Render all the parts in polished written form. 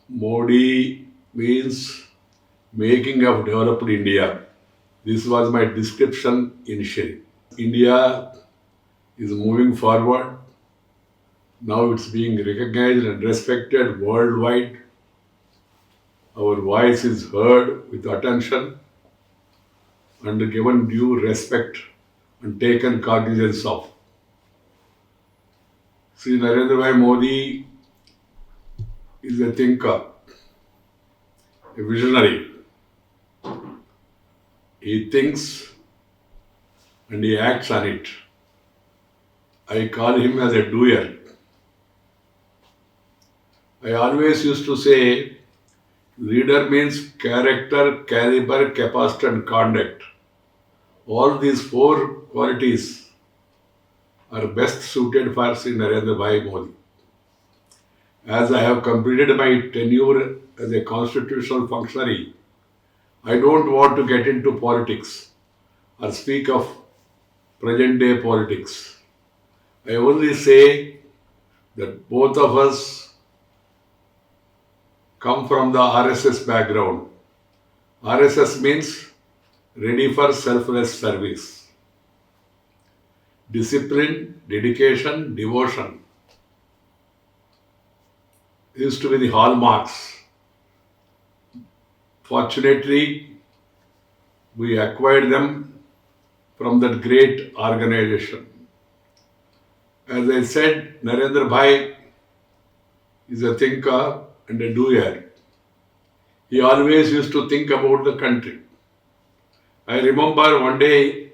Modi means making of developed India. This was my description initially. India is moving forward. Now it's being recognized and respected worldwide. Our voice is heard with attention and given due respect and taken cognizance of. Sri Narendra Bhai Modi is a thinker, a visionary. He thinks and he acts on it. I call him as a doer. I always used to say leader means character, caliber, capacity, and conduct. All these four qualities are best suited for Sri Narendra Bhai Modi. As I have completed my tenure as a constitutional functionary, I don't want to get into politics or speak of present day politics. I only say that both of us come from the RSS background. RSS means ready for selfless service. Discipline, dedication, devotion used to be the hallmarks. Fortunately, we acquired them from that great organization. As I said, Narendra Bhai is a thinker and a doer. He always used to think about the country. I remember one day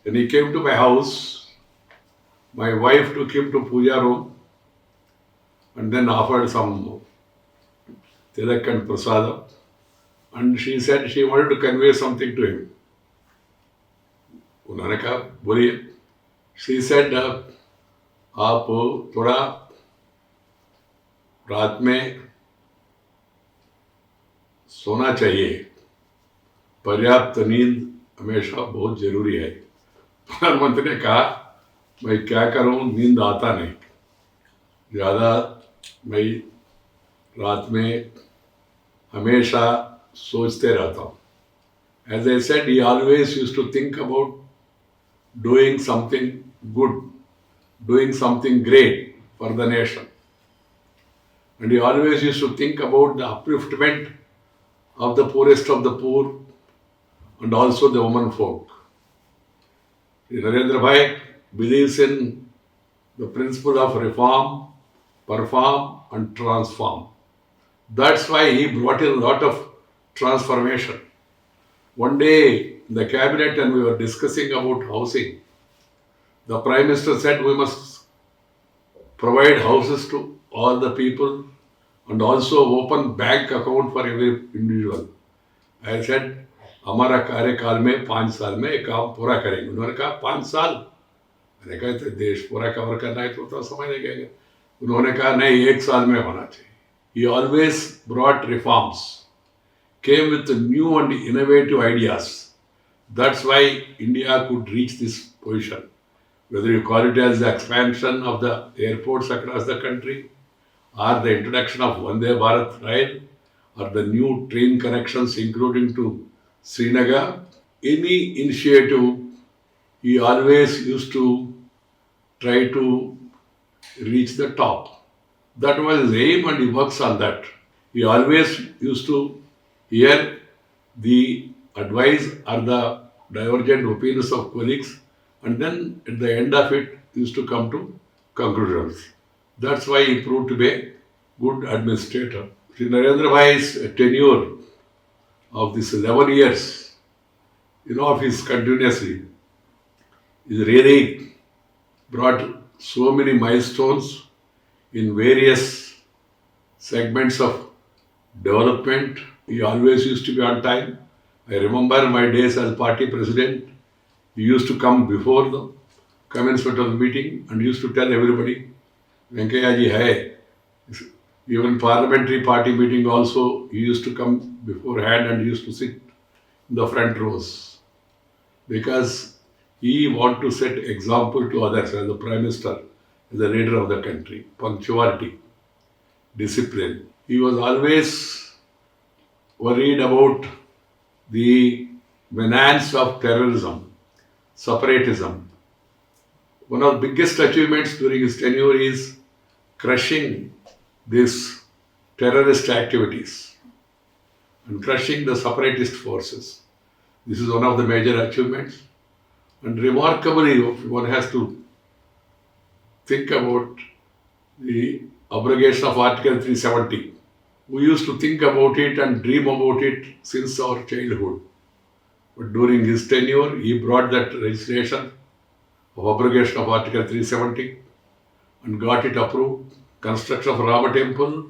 when he came to my house, my wife took him to puja room and then offered some tilak and prasada. And she said she wanted to convey something to him. उन्होंने कहा बोलिए. She said आप थोड़ा रात में सोना चाहिए. पर्याप्त नींद हमेशा बहुत जरूरी है. प्रधानमंत्री ने कहा मैं क्या करूं, नींद आता नहीं. ज़्यादा मैं रात में हमेशा सोचते रहता हूँ. As I said, he always used to think about doing something good, doing something great for the nation. And he always used to think about the upliftment of the poorest of the poor and also the women folk. Narendra Bhai believes in the principle of reform, perform and transform. That's why he brought in a lot of transformation. One day in the cabinet and we were discussing about housing, the Prime Minister said we must provide houses to all the people and also open bank account for every individual. I said हमारा कार्यकाल में 5 साल में ये काम पूरा करेंगे. उन्होंने कहा 5 साल. मैंने कहा तो देश पूरा कवर करना है तो समय लगेगा. उन्होंने कहा नहीं 1 साल में होना चाहिए. He always brought reforms, came with new and innovative ideas. That's why India could reach this position. Whether you call it as the expansion of the airports across the country, or the introduction of Vande Bharat rail, or the new train connections including to Srinagar, any initiative, he always used to try to reach the top. That was his aim and he works on that. He always used to hear the advice or the divergent opinions of colleagues and then at the end of it used to come to conclusions. That's why he proved to be a good administrator. Sri Narendra Bhai's tenure of this 11 years, of his continuously, is really brought so many milestones in various segments of development. He always used to be on time. I remember my days as party president. He used to come before the commencement of the meeting and used to tell everybody, Venkaiah ji hai. Even parliamentary party meeting also, he used to come beforehand and used to sit in the front rows. Because he wanted to set example to others as the Prime Minister, as the leader of the country. Punctuality, discipline, He was always worried about the menace of terrorism, separatism. One of the biggest achievements during his tenure is crushing these terrorist activities and crushing the separatist forces. This is one of the major achievements. And remarkably, one has to think about the abrogation of Article 370. We used to think about it and dream about it since our childhood. But during his tenure, he brought that legislation of abrogation of Article 370 and got it approved. Construction of Rama Temple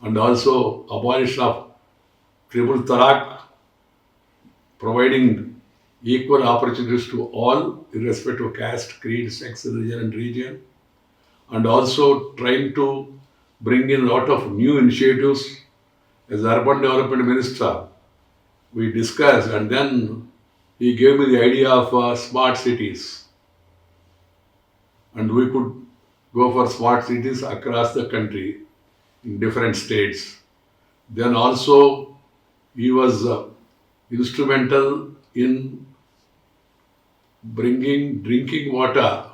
and also abolition of Tribal Talaq, providing equal opportunities to all, irrespective of caste, creed, sex, religion, and region, and also trying to bring in a lot of new initiatives. As Urban Development Minister, we discussed, and then he gave me the idea of smart cities, and we could go for smart cities across the country in different states. Then also he was instrumental in bringing drinking water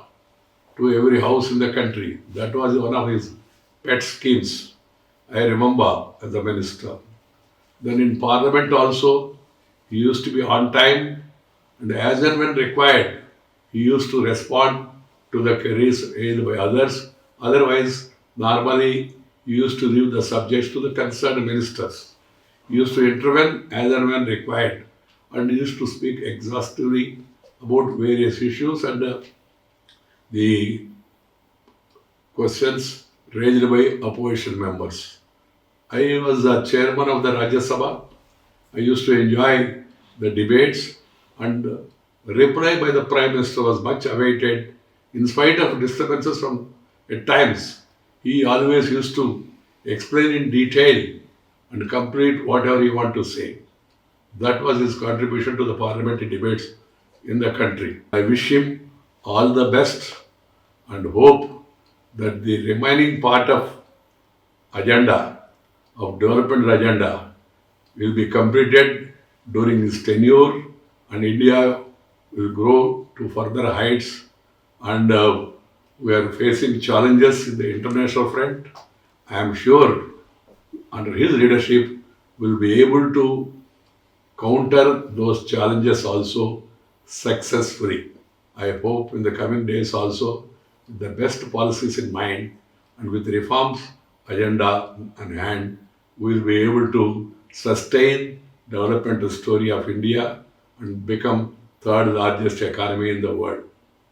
to every house in the country. That was one of his pet schemes, I remember, as a minister. Then in Parliament also, he used to be on time, and as and when required, he used to respond to the queries raised by others. Otherwise, normally, he used to leave the subjects to the concerned ministers. He used to intervene as and when required, and he used to speak exhaustively about various issues and the questions raised by opposition members. I was the chairman of the Rajya Sabha. I used to enjoy the debates, and reply by the Prime Minister was much awaited. In spite of disturbances from at times, he always used to explain in detail and complete whatever he wanted to say. That was his contribution to the parliamentary debates in the country. I wish him all the best and hope that the remaining part of agenda, of development agenda, will be completed during his tenure, and India will grow to further heights, and we are facing challenges in the international front. I am sure under his leadership we will be able to counter those challenges also successfully. I hope in the coming days also, with the best policies in mind and with reforms agenda on hand, we will be able to sustain development story of India and become third largest economy in the world.